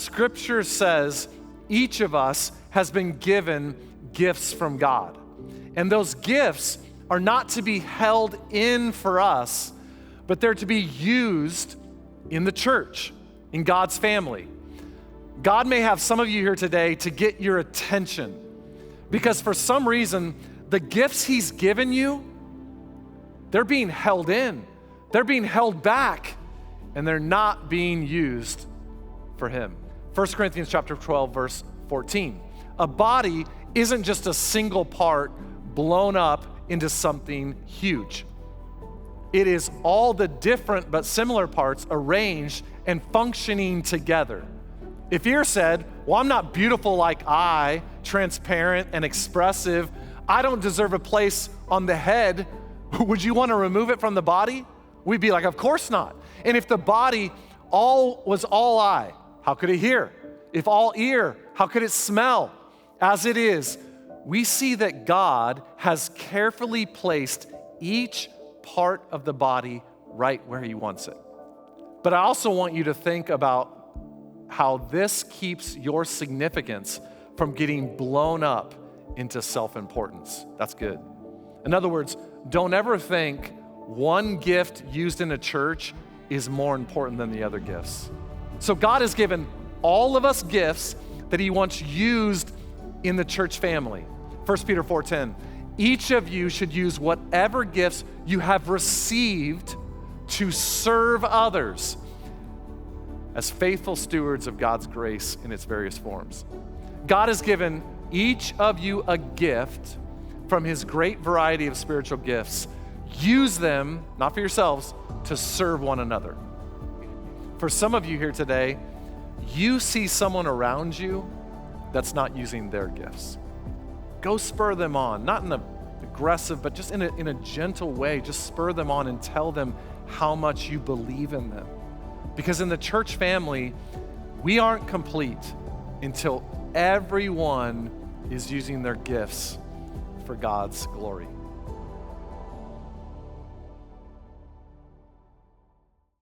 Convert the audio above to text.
Scripture says each of us has been given gifts from God. And those gifts are not to be held in for us, but they're to be used in the church, in God's family. God may have some of you here today to get your attention because for some reason, the gifts He's given you, they're being held in, they're being held back, and they're not being used for Him. 1 Corinthians chapter 12, verse 14. A body isn't just a single part blown up into something huge. It is all the different but similar parts arranged and functioning together. If ear said, well, I'm not beautiful like eye, transparent and expressive, I don't deserve a place on the head, would you want to remove it from the body? We'd be like, of course not. And if the body was all eye, how could it hear? If all ear, how could it smell? As it is, we see that God has carefully placed each part of the body right where He wants it. But I also want you to think about how this keeps your significance from getting blown up into self-importance. That's good. In other words, don't ever think one gift used in a church is more important than the other gifts. So God has given all of us gifts that He wants used in the church family. 1 Peter 4:10, each of you should use whatever gifts you have received to serve others as faithful stewards of God's grace in its various forms. God has given each of you a gift from His great variety of spiritual gifts. Use them, not for yourselves, to serve one another. For some of you here today, you see someone around you that's not using their gifts. Go spur them on, not in an aggressive, but just in a gentle way. Just spur them on and tell them how much you believe in them. Because in the church family, we aren't complete until everyone is using their gifts for God's glory.